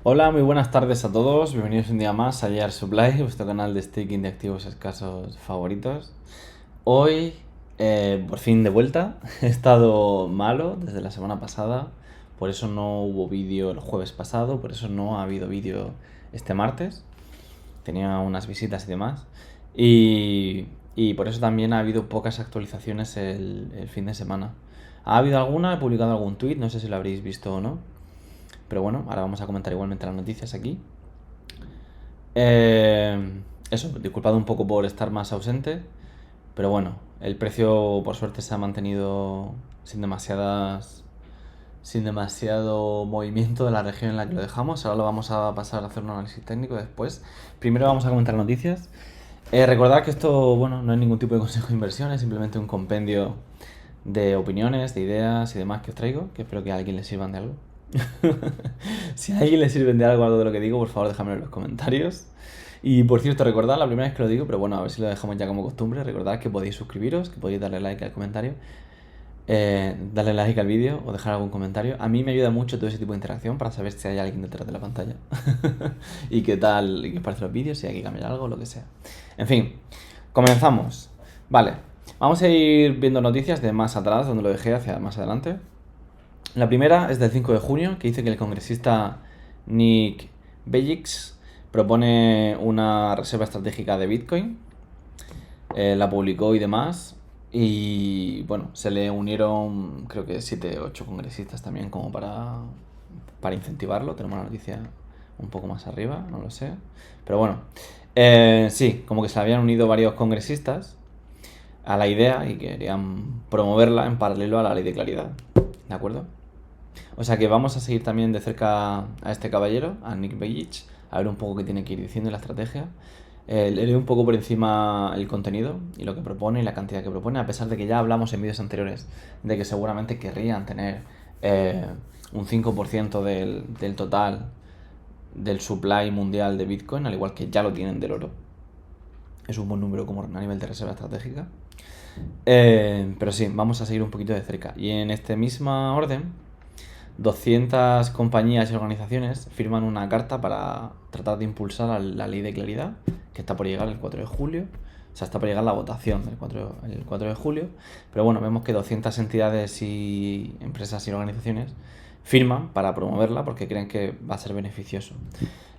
Hola, muy buenas tardes a todos. Bienvenidos un día más a Year Supply, vuestro canal de staking de activos escasos favoritos. Hoy, por fin de vuelta. He estado malo desde la semana pasada, por eso no hubo vídeo el jueves pasado, por eso no ha habido vídeo este martes. Tenía unas visitas y demás. Y por eso también ha habido pocas actualizaciones el fin de semana. Ha habido alguna, he publicado algún tweet, no sé si lo habréis visto o no. Pero bueno, ahora vamos a comentar igualmente las noticias aquí. Eso, disculpad un poco por estar más ausente. Pero bueno, el precio por suerte se ha mantenido sin demasiado movimiento de la región en la que lo dejamos. Ahora lo vamos a pasar a hacer un análisis técnico después. Primero vamos a comentar noticias. Recordad que esto, bueno, no es ningún tipo de consejo de inversión, es simplemente un compendio de opiniones, de ideas y demás que os traigo, que espero que a alguien le sirvan de algo. Si a alguien le sirven de algo de lo que digo, por favor déjamelo en los comentarios. Y por cierto, recordad, la primera vez que lo digo, pero bueno, a ver si lo dejamos ya como costumbre, recordad que podéis suscribiros, que podéis darle like al comentario, darle like al vídeo o dejar algún comentario. A mí me ayuda mucho todo ese tipo de interacción para saber si hay alguien detrás de la pantalla. Y qué tal, y qué os parecen los vídeos, si hay que cambiar algo, lo que sea. En fin, comenzamos. Vale, vamos a ir viendo noticias de más atrás, donde lo dejé, hacia más adelante. La primera es del 5 de junio, que dice que el congresista Nick Bejix propone una reserva estratégica de Bitcoin. La publicó y demás. Y bueno, se le unieron creo que 7 8 congresistas también como para incentivarlo. Tenemos la noticia un poco más arriba, no lo sé. Pero bueno, sí, como que se le habían unido varios congresistas a la idea y querían promoverla en paralelo a la ley de claridad. ¿De acuerdo? O sea que vamos a seguir también de cerca a este caballero, a Nick Bejich, a ver un poco qué tiene que ir diciendo y la estrategia. Leeré un poco por encima el contenido y lo que propone y la cantidad que propone, a pesar de que ya hablamos en vídeos anteriores de que seguramente querrían tener eh, un 5% del total del supply mundial de Bitcoin, al igual que ya lo tienen del oro. Es un buen número como a nivel de reserva estratégica. Pero sí, vamos a seguir un poquito de cerca. Y en este mismo orden, 200 compañías y organizaciones firman una carta para tratar de impulsar la ley de claridad, que está por llegar el 4 de julio. O sea, está por llegar la votación el 4 de julio. Pero bueno, vemos que 200 entidades y empresas y organizaciones firman para promoverla porque creen que va a ser beneficioso.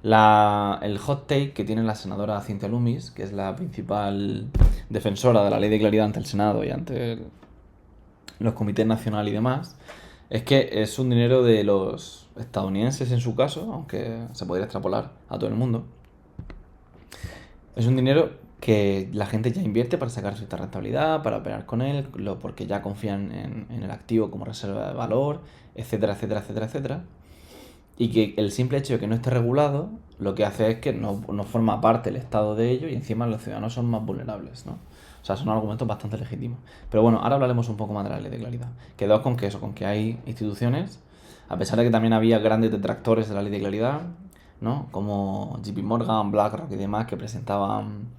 El hot take que tiene la senadora Cynthia Lummis, que es la principal defensora de la ley de claridad ante el Senado y ante los comités nacionales y demás, es que es un dinero de los estadounidenses en su caso, aunque se podría extrapolar a todo el mundo. Es un dinero que la gente ya invierte para sacar cierta rentabilidad, para operar con él, porque ya confían en el activo como reserva de valor, etcétera, etcétera, etcétera, etcétera. Y que el simple hecho de que no esté regulado lo que hace es que no forma parte el Estado de ello y encima los ciudadanos son más vulnerables, ¿no? O sea, son argumentos bastante legítimos. Pero bueno, ahora hablaremos un poco más de la ley de claridad. Quedaos con que eso, con que hay instituciones, a pesar de que también había grandes detractores de la ley de claridad, ¿no? Como JP Morgan, BlackRock y demás, que presentaban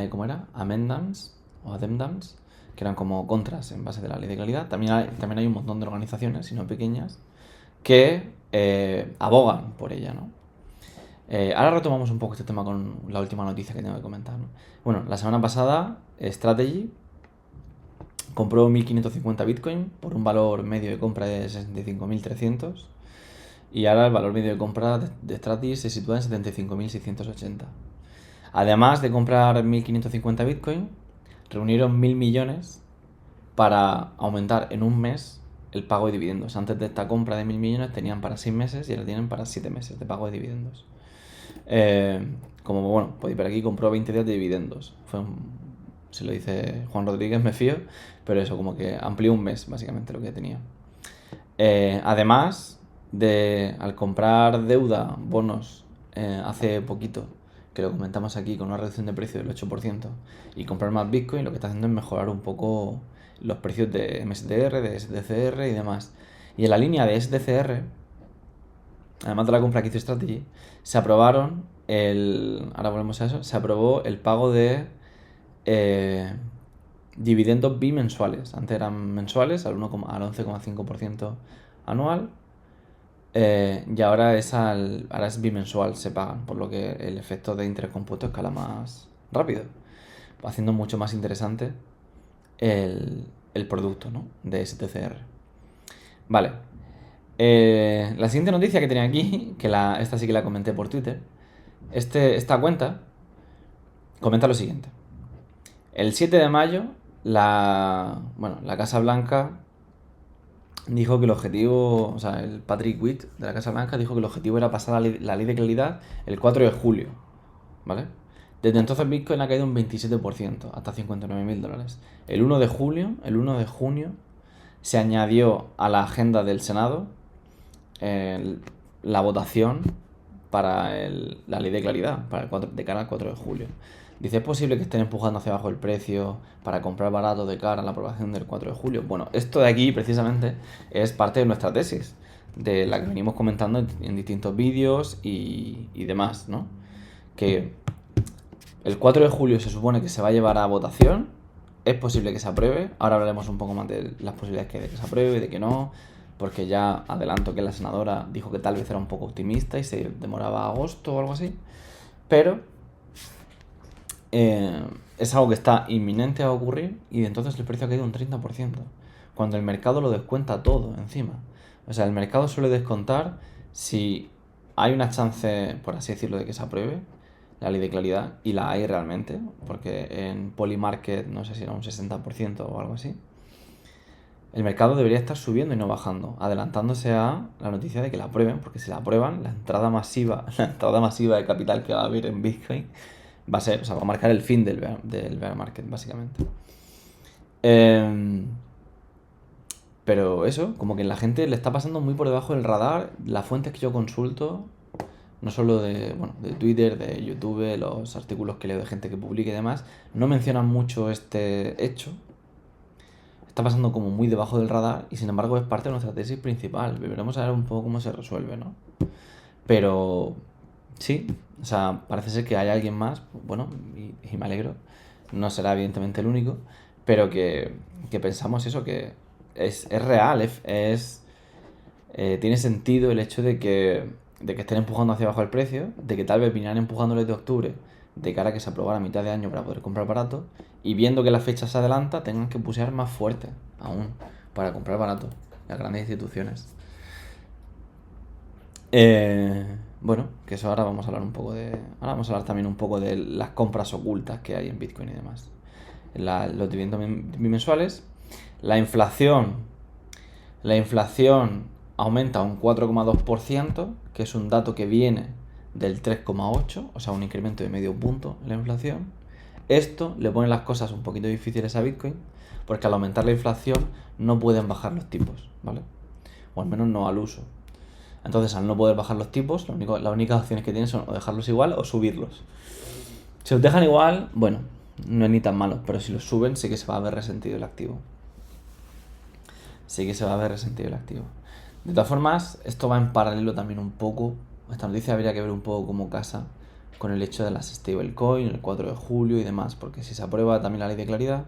¿cómo era? Amendments o addendums, que eran como contras en base de la ley de claridad. También hay un montón de organizaciones, si no pequeñas, que abogan por ella, ¿no? Ahora retomamos un poco este tema con la última noticia que tengo que comentar, ¿no? Bueno, la semana pasada Strategy compró 1.550 Bitcoin por un valor medio de compra de 65.300 y ahora el valor medio de compra de Strategy se sitúa en 75.680. Además de comprar 1.550 Bitcoin, reunieron 1.000 millones para aumentar en un mes el pago de dividendos. Antes de esta compra de 1.000 millones tenían para 6 meses y ahora tienen para 7 meses de pago de dividendos. Como bueno, podéis ver aquí, compró 20 días de dividendos. Se lo dice Juan Rodríguez, me fío, pero eso, como que amplió un mes básicamente lo que tenía. Además al comprar deuda, bonos, hace poquito, que lo comentamos aquí con una reducción de precio del 8%, y comprar más Bitcoin, lo que está haciendo es mejorar un poco los precios de MSTR, de STCR y demás. Y en la línea de STCR, además de la compra que hizo Strategy, se aprobaron ahora volvemos a eso, se aprobó el pago de dividendos bimensuales. Antes eran mensuales al 11,5% anual. Y ahora ahora es bimensual, se pagan, por lo que el efecto de interés compuesto escala más rápido, haciendo mucho más interesante el producto, ¿no? De STCR. Vale. La siguiente noticia que tenía aquí, esta sí que la comenté por Twitter, esta cuenta comenta lo siguiente. El 7 de mayo, la Casa Blanca dijo que el objetivo, o sea, el Patrick Witt de la Casa Blanca dijo que el objetivo era pasar la ley de claridad el 4 de julio, ¿vale? Desde entonces Bitcoin ha caído un 27%, hasta $59.000. El 1 de junio, se añadió a la agenda del Senado la votación para la ley de claridad, de cara al 4 de julio. Dice, ¿es posible que estén empujando hacia abajo el precio para comprar barato de cara a la aprobación del 4 de julio? Bueno, esto de aquí precisamente es parte de nuestra tesis, de la que venimos comentando en distintos vídeos y demás, ¿no? Que el 4 de julio se supone que se va a llevar a votación, es posible que se apruebe, ahora hablaremos un poco más de las posibilidades que hay de que se apruebe y de que no, porque ya adelanto que la senadora dijo que tal vez era un poco optimista y se demoraba a agosto o algo así, pero es algo que está inminente a ocurrir y entonces el precio ha caído un 30%, cuando el mercado lo descuenta todo encima. O sea, el mercado suele descontar si hay una chance, por así decirlo, de que se apruebe la ley de claridad, y la hay realmente, porque en Polymarket no sé si era un 60% o algo así. El mercado debería estar subiendo y no bajando, adelantándose a la noticia de que la aprueben, porque si la aprueban, la entrada masiva de capital que va a haber en Bitcoin va a marcar el fin del bear market, básicamente. Pero eso, como que la gente le está pasando muy por debajo del radar las fuentes que yo consulto, no solo de Twitter, de YouTube, los artículos que leo de gente que publica y demás, no mencionan mucho este hecho. Está pasando como muy debajo del radar y sin embargo es parte de nuestra tesis principal. Veremos a ver un poco cómo se resuelve, ¿no? Pero sí, o sea, parece ser que hay alguien más, bueno, y me alegro, no será evidentemente el único, pero que pensamos eso, que es real, tiene sentido el hecho de que estén empujando hacia abajo el precio, de que tal vez vinieran empujándole de octubre de cara a que se aprobara a mitad de año para poder comprar barato, y viendo que la fecha se adelanta, tengan que pusear más fuerte aún para comprar barato las grandes instituciones. Bueno, que eso ahora vamos a hablar un poco de. Ahora vamos a hablar también un poco de las compras ocultas que hay en Bitcoin y demás. Los dividendos bimensuales. La inflación. La inflación aumenta un 4,2%, que es un dato que viene del 3,8%, o sea, un incremento de medio punto en la inflación. Esto le pone las cosas un poquito difíciles a Bitcoin, porque al aumentar la inflación no pueden bajar los tipos, ¿vale? O al menos no al uso. Entonces, al no poder bajar los tipos, las únicas opciones que tienen son o dejarlos igual o subirlos. Si los dejan igual, bueno, no es ni tan malo, pero si los suben, sí que se va a ver resentido el activo. Sí que se va a ver resentido el activo. De todas formas, esto va en paralelo también un poco. Esta noticia habría que ver un poco cómo casa con el hecho de las stablecoin, el 4 de julio y demás, porque si se aprueba también la ley de claridad,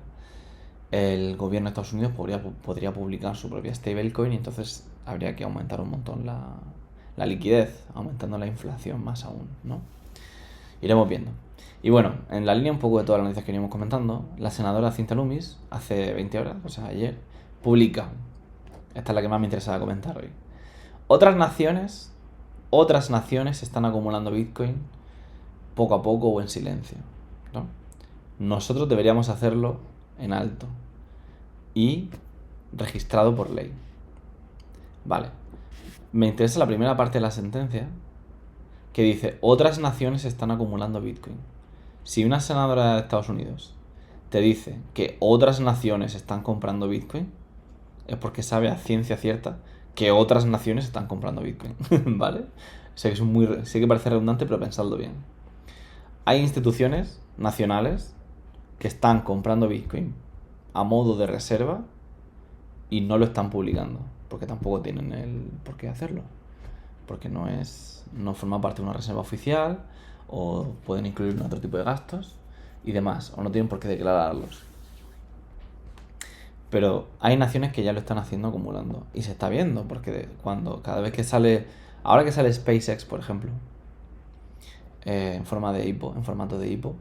el gobierno de Estados Unidos podría publicar su propia stablecoin y entonces habría que aumentar un montón la liquidez, aumentando la inflación más aún, ¿no? Iremos viendo. Y bueno, en la línea un poco de todas las noticias que venimos comentando, la senadora Cynthia Lummis, hace 20 horas, o sea, ayer, publica, esta es la que más me interesaba comentar hoy, otras naciones están acumulando Bitcoin poco a poco o en silencio, ¿no? Nosotros deberíamos hacerlo en alto y registrado por ley. Vale. Me interesa la primera parte de la sentencia, que dice, otras naciones están acumulando Bitcoin. Si una senadora de Estados Unidos te dice que otras naciones están comprando Bitcoin, es porque sabe a ciencia cierta que otras naciones están comprando Bitcoin, ¿vale? Sé que parece redundante, pero pensadlo bien. Hay instituciones nacionales que están comprando Bitcoin a modo de reserva y no lo están publicando, porque tampoco tienen el por qué hacerlo, porque no forma parte de una reserva oficial, o pueden incluir otro tipo de gastos y demás, o no tienen por qué declararlos. Pero hay naciones que ya lo están haciendo acumulando. Y se está viendo, porque cada vez que sale, ahora que sale SpaceX, por ejemplo, en forma de IPO, en formato de IPO,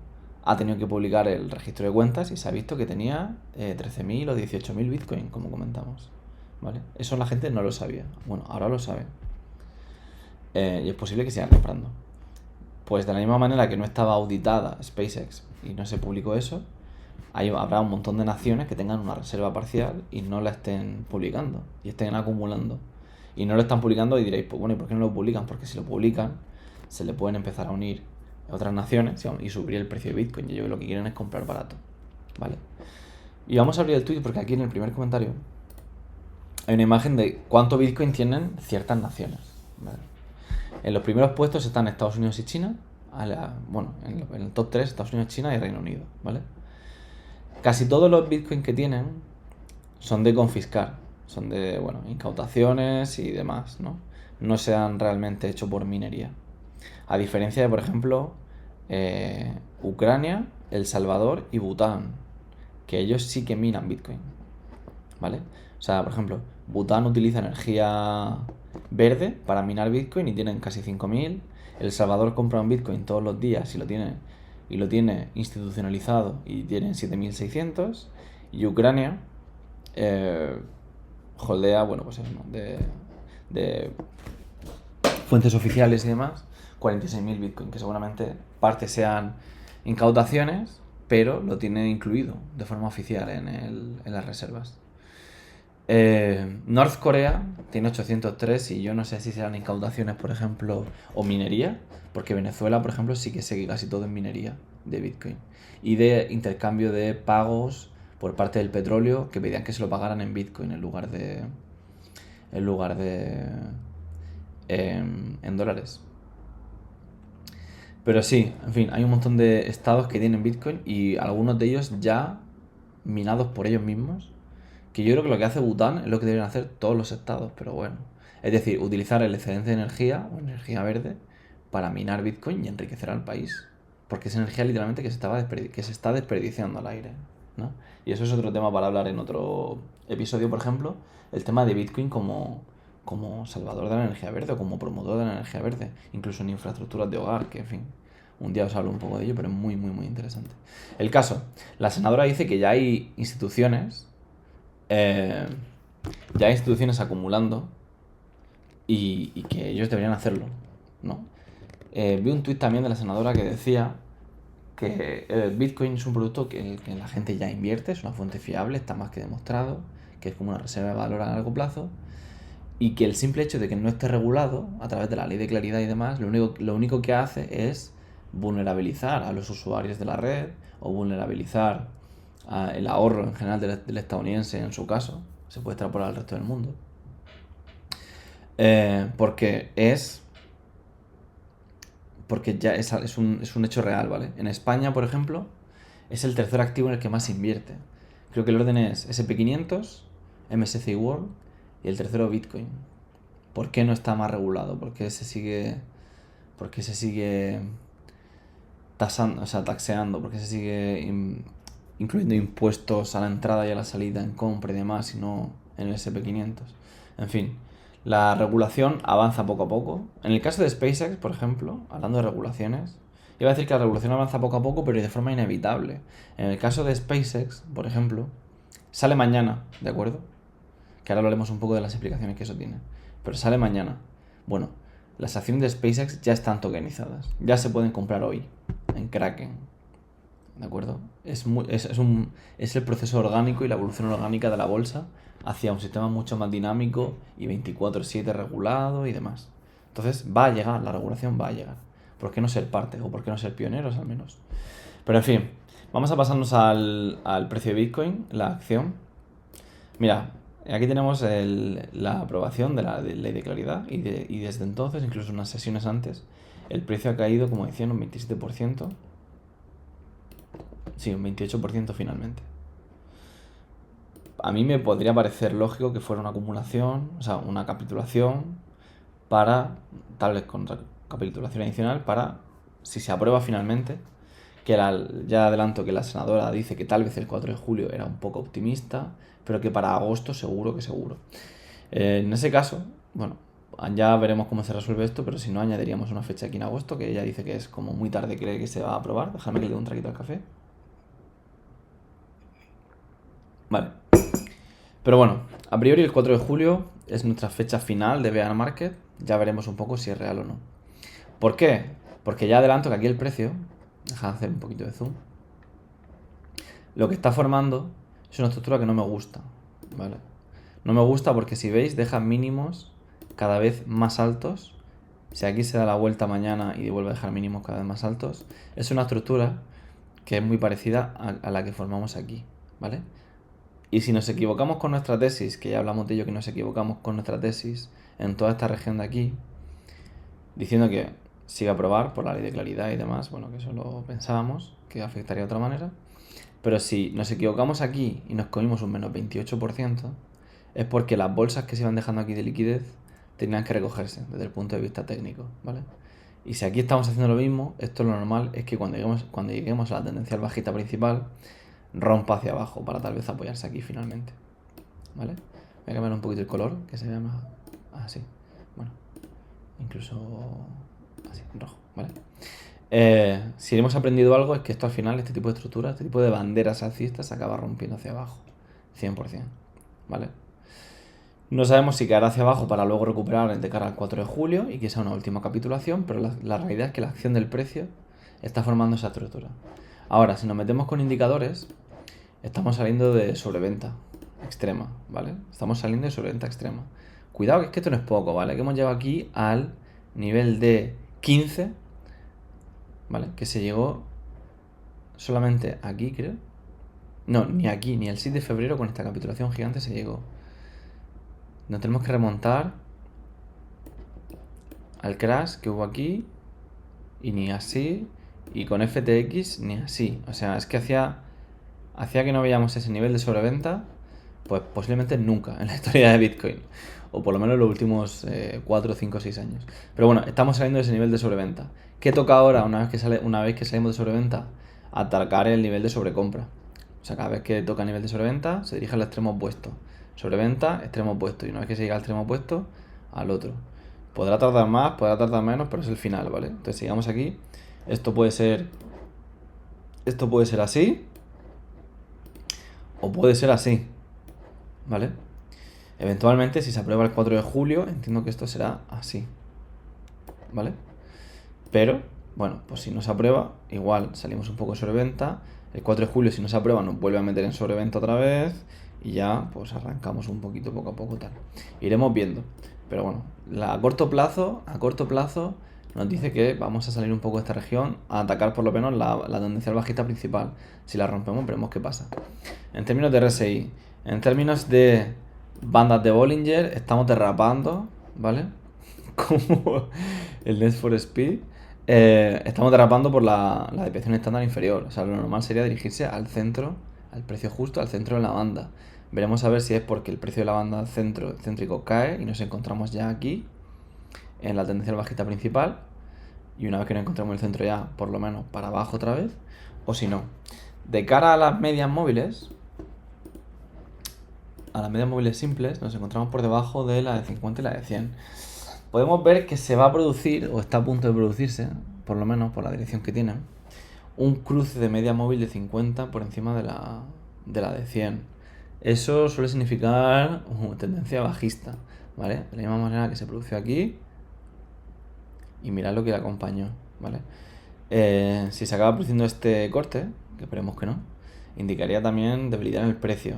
ha tenido que publicar el registro de cuentas y se ha visto que tenía 13.000 o 18.000 Bitcoin, como comentamos. ¿Vale? Eso la gente no lo sabía. Bueno, ahora lo sabe. Y es posible que sigan comprando. Pues de la misma manera que no estaba auditada SpaceX y no se publicó eso, habrá un montón de naciones que tengan una reserva parcial y no la estén publicando y estén acumulando. Y no lo están publicando y diréis, pues bueno, ¿y por qué no lo publican? Porque si lo publican, se le pueden empezar a unir otras naciones y subir el precio de Bitcoin. Y ellos lo que quieren es comprar barato. ¿Vale? Y vamos a abrir el tweet porque aquí en el primer comentario hay una imagen de cuánto Bitcoin tienen ciertas naciones. ¿Vale? En los primeros puestos están Estados Unidos y China. En el top 3 Estados Unidos, China y Reino Unido. ¿Vale? Casi todos los Bitcoin que tienen son de confiscar. Son de, incautaciones y demás, ¿no? No se han realmente hecho por minería. A diferencia de, por ejemplo, Ucrania, El Salvador y Bután, que ellos sí que minan Bitcoin, ¿vale? O sea, por ejemplo, Bután utiliza energía verde para minar Bitcoin y tienen casi 5.000. El Salvador compra un Bitcoin todos los días y lo tiene institucionalizado y tienen 7.600. Y Ucrania holdea, de fuentes oficiales y demás, 46.000 Bitcoin, que seguramente parte sean incautaciones, pero lo tiene incluido de forma oficial en las reservas. North Korea tiene 803 y yo no sé si serán incautaciones, por ejemplo, o minería, porque Venezuela, por ejemplo, sí que sigue casi todo en minería de Bitcoin y de intercambio de pagos por parte del petróleo que pedían que se lo pagaran en Bitcoin en lugar de en dólares. Pero sí, en fin, hay un montón de estados que tienen Bitcoin y algunos de ellos ya minados por ellos mismos, que yo creo que lo que hace Bután es lo que deben hacer todos los estados, pero bueno. Es decir, utilizar el excedente de energía o energía verde para minar Bitcoin y enriquecer al país. Porque es energía literalmente que se está desperdiciando al aire, ¿no? Y eso es otro tema para hablar en otro episodio, por ejemplo, el tema de Bitcoin como salvador de la energía verde o como promotor de la energía verde, incluso en infraestructuras de hogar, que en fin, un día os hablo un poco de ello, pero es muy, muy, muy interesante. El caso, la senadora dice que ya hay instituciones acumulando y que ellos deberían hacerlo, ¿no? Vi un tuit también de la senadora que decía que el Bitcoin es un producto que la gente ya invierte, es una fuente fiable, está más que demostrado, que es como una reserva de valor a largo plazo, y que el simple hecho de que no esté regulado a través de la ley de claridad y demás, lo único que hace es vulnerabilizar a los usuarios de la red o vulnerabilizar el ahorro en general del estadounidense en su caso, se puede extrapolar al resto del mundo. Porque ya es un hecho real, ¿vale? En España, por ejemplo, es el tercer activo en el que más se invierte. Creo que el orden es SP500, MSCI World y el tercero Bitcoin. ¿Por qué no está más regulado? ¿Por qué se sigue taxeando? ¿Por qué se sigue incluyendo impuestos a la entrada y a la salida en compra y demás y no en el SP500? En fin, la regulación avanza poco a poco. En el caso de SpaceX, por ejemplo, hablando de regulaciones, iba a decir que la regulación avanza poco a poco, pero de forma inevitable. En el caso de SpaceX, por ejemplo, sale mañana, ¿de acuerdo? Que ahora hablaremos un poco de las explicaciones que eso tiene. Pero sale mañana. Bueno, las acciones de SpaceX ya están tokenizadas. Ya se pueden comprar hoy en Kraken. ¿De acuerdo? Es el proceso orgánico y la evolución orgánica de la bolsa hacia un sistema mucho más dinámico y 24/7 regulado y demás. Entonces va a llegar, la regulación va a llegar. ¿Por qué no ser parte? O ¿por qué no ser pioneros al menos? Pero en fin, vamos a pasarnos al precio de Bitcoin, la acción. Mira, aquí tenemos la aprobación de la ley de claridad y desde entonces, incluso unas sesiones antes, el precio ha caído, como decían, un 27%. Sí, un 28% finalmente. A mí me podría parecer lógico que fuera una acumulación, o sea, una capitulación para, tal vez con capitulación adicional, para, si se aprueba finalmente, que ya adelanto que la senadora dice que tal vez el 4 de julio era un poco optimista, pero que para agosto seguro que seguro. En ese caso, bueno, ya veremos cómo se resuelve esto, pero si no, añadiríamos una fecha aquí en agosto, que ella dice que es como muy tarde, cree que se va a aprobar. Déjame que le dé un traguito al café. Vale. Pero bueno, a priori el 4 de julio es nuestra fecha final de bear market. Ya veremos un poco si es real o no. ¿Por qué? Porque ya adelanto que aquí el precio, deja de hacer un poquito de zoom, lo que está formando es una estructura que no me gusta, ¿vale? No me gusta porque si veis deja mínimos cada vez más altos. Si aquí se da la vuelta mañana y vuelve a dejar mínimos cada vez más altos, es una estructura que es muy parecida a la que formamos aquí, ¿vale? Y si nos equivocamos con nuestra tesis, que ya hablamos de ello, que nos equivocamos con nuestra tesis en toda esta región de aquí, diciendo que se iba a aprobar por la ley de claridad y demás, bueno, que eso lo pensábamos, que afectaría de otra manera. Pero si nos equivocamos aquí y nos comimos un menos 28%, es porque las bolsas que se iban dejando aquí de liquidez tenían que recogerse desde el punto de vista técnico, ¿vale? Y si aquí estamos haciendo lo mismo, esto lo normal es que cuando lleguemos a la tendencial bajista principal, rompa hacia abajo para tal vez apoyarse aquí finalmente, ¿vale? Voy a cambiar un poquito el color, que se vea más así, bueno, incluso así, en rojo, ¿vale? Si hemos aprendido algo es que esto al final, este tipo de estructuras, este tipo de banderas alcistas se acaba rompiendo hacia abajo, 100%, ¿vale? No sabemos si quedará hacia abajo para luego recuperar de cara al 4 de julio y que sea una última capitulación, pero la realidad es que la acción del precio está formando esa estructura. Ahora, si nos metemos con indicadores, estamos saliendo de sobreventa extrema, ¿vale? Estamos saliendo de sobreventa extrema. Cuidado que es que esto no es poco, ¿vale? Que hemos llegado aquí al nivel de 15, ¿vale? Que se llegó solamente aquí, creo. No, ni aquí, ni el 6 de febrero con esta capitulación gigante se llegó. Nos tenemos que remontar al crash que hubo aquí y ni así, y con FTX ni así. O sea, es que hacía que no veíamos ese nivel de sobreventa, pues posiblemente nunca en la historia de Bitcoin, o por lo menos en los últimos 4, 5, 6 años. Pero bueno, estamos saliendo de ese nivel de sobreventa. ¿Qué toca ahora una vez que salimos de sobreventa? Atacar el nivel de sobrecompra. O sea, cada vez que toca el nivel de sobreventa, se dirige al extremo opuesto. Sobreventa, extremo opuesto. Y una vez que se llega al extremo opuesto, al otro. Podrá tardar más, podrá tardar menos, pero es el final, ¿vale? Entonces sigamos aquí. Esto puede ser así, o puede ser así, ¿vale? Eventualmente, si se aprueba el 4 de julio, entiendo que esto será así, ¿vale? Pero, bueno, pues si no se aprueba, igual salimos un poco de sobreventa. El 4 de julio, si no se aprueba, nos vuelve a meter en sobreventa otra vez. Y ya, pues arrancamos un poquito poco a poco tal. Iremos viendo. Pero bueno, a corto plazo, nos dice que vamos a salir un poco de esta región, a atacar por lo menos la tendencial bajista principal. Si la rompemos, veremos qué pasa. En términos de RSI, en términos de bandas de Bollinger, estamos derrapando, ¿vale? Como el Need for Speed. Estamos derrapando por la desviación estándar inferior. O sea, lo normal sería dirigirse al centro, al precio justo, al centro de la banda. Veremos a ver si es porque el precio de la banda céntrico cae y nos encontramos ya aquí, en la tendencia bajista principal. Y una vez que nos encontramos el centro ya, por lo menos, para abajo otra vez. O si no. De cara a las medias móviles, simples, nos encontramos por debajo de la de 50 y la de 100. Podemos ver que se va a producir, o está a punto de producirse, por lo menos por la dirección que tiene, un cruce de media móvil de 50 por encima de la de 100. Eso suele significar tendencia bajista, ¿vale? De la misma manera que se produjo aquí, y mirad lo que le acompañó, ¿vale? Si se acaba produciendo este corte, que esperemos que no, indicaría también debilidad en el precio,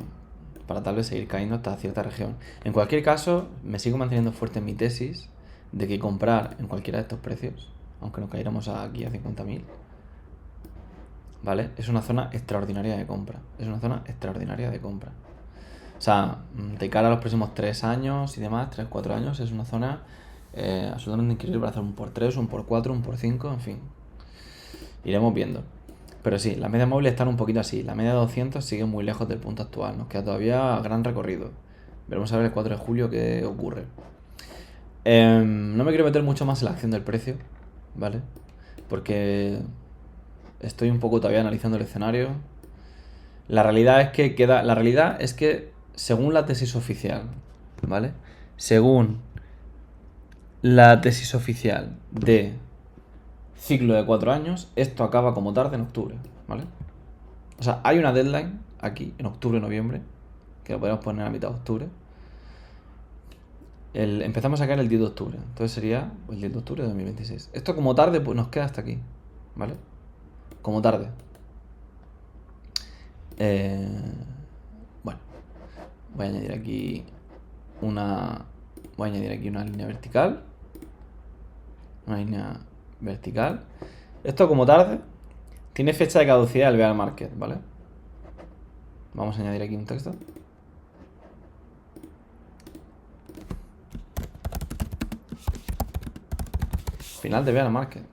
para tal vez seguir cayendo hasta cierta región. En cualquier caso, me sigo manteniendo fuerte en mi tesis de que comprar en cualquiera de estos precios, aunque nos cayéramos aquí a 50.000, ¿vale? Es una zona extraordinaria de compra. O sea, de cara a los próximos 3 años y demás, 3, 4 años, es una zona absolutamente increíble para hacer un por 3, un por 4, un por 5, en fin. Iremos viendo. Pero sí, las medias móviles están un poquito así. La media de 200 sigue muy lejos del punto actual. Nos queda todavía gran recorrido. Veremos a ver el 4 de julio qué ocurre. No me quiero meter mucho más en la acción del precio, ¿vale? Porque Estoy un poco todavía analizando el escenario. La realidad es que según la tesis oficial, ¿vale? Según la tesis oficial de ciclo de 4 años, esto acaba como tarde en octubre, ¿vale? O sea, hay una deadline aquí, en octubre, noviembre, que lo podemos poner a mitad de octubre. Empezamos a caer el 10 de octubre, entonces sería el 10 de octubre de 2026. Esto como tarde, pues nos queda hasta aquí, ¿vale? Como tarde. Bueno, voy a añadir aquí voy a añadir aquí una línea vertical. Una línea vertical. Esto como tarde tiene fecha de caducidad el bear market, ¿vale? Vamos a añadir aquí un texto. Final de bear market,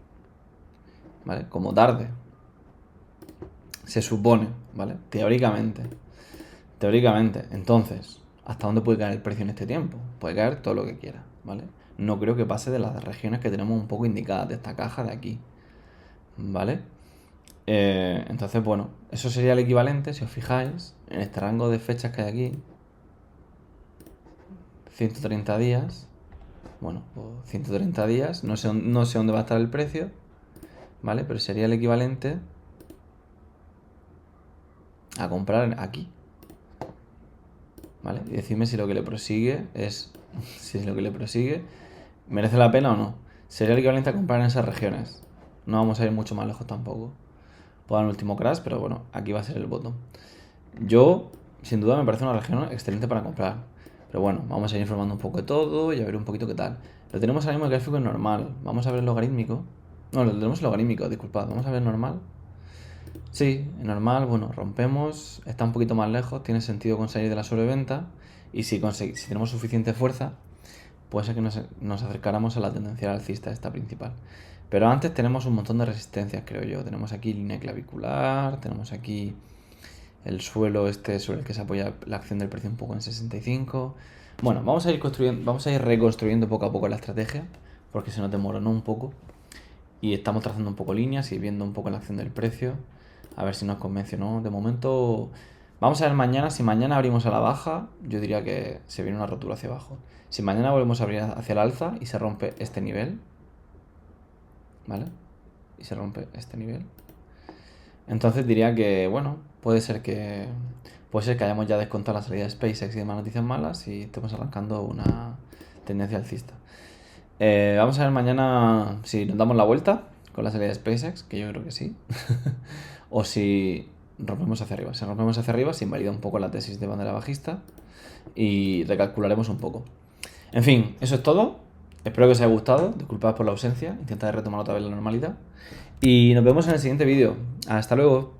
¿vale? Como tarde. Se supone, ¿vale? Teóricamente. Entonces, ¿hasta dónde puede caer el precio en este tiempo? Puede caer todo lo que quiera, ¿vale? No creo que pase de las regiones que tenemos un poco indicadas, de esta caja de aquí, ¿vale? Entonces, bueno, eso sería el equivalente, si os fijáis, en este rango de fechas que hay aquí. 130 días. Bueno, pues 130 días, no sé dónde va a estar el precio, ¿vale? Pero sería el equivalente a comprar aquí, ¿vale? Y decirme si lo que le prosigue si lo que le prosigue merece la pena o no. Sería el equivalente a comprar en esas regiones. No vamos a ir mucho más lejos tampoco. Puedo dar un último crash, pero bueno, aquí va a ser el bottom. Yo, sin duda, me parece una región excelente para comprar. Pero bueno, vamos a ir informando un poco de todo y a ver un poquito qué tal. Lo tenemos ahora mismo el gráfico en normal. Vamos a ver el logarítmico. No, lo tenemos el logarítmico, disculpad. Vamos a ver normal. Sí, en normal, bueno, rompemos, está un poquito más lejos, tiene sentido conseguir de la sobreventa. Y si tenemos suficiente fuerza, puede ser que nos acercáramos a la tendencia alcista esta principal. Pero antes tenemos un montón de resistencias, creo yo. Tenemos aquí línea clavicular, tenemos aquí el suelo este sobre el que se apoya la acción del precio un poco en 65. Bueno, vamos a ir reconstruyendo poco a poco la estrategia, porque se nos desmoronó un poco. Y estamos trazando un poco líneas y viendo un poco la acción del precio. A ver si nos convence o no. De momento, vamos a ver mañana. Si mañana abrimos a la baja, yo diría que se viene una rotura hacia abajo. Si mañana volvemos a abrir hacia el alza y se rompe este nivel, ¿vale? Y se rompe este nivel, entonces diría que, bueno, puede ser que hayamos ya descontado la salida de SpaceX y demás noticias malas y estemos arrancando una tendencia alcista. Vamos a ver mañana si nos damos la vuelta con la salida de SpaceX, que yo creo que sí. O si rompemos hacia arriba. Si rompemos hacia arriba, se invalida un poco la tesis de bandera bajista y recalcularemos un poco. En fin, eso es todo. Espero que os haya gustado. Disculpad por la ausencia. Intentaré retomar otra vez la normalidad. Y nos vemos en el siguiente vídeo. Hasta luego.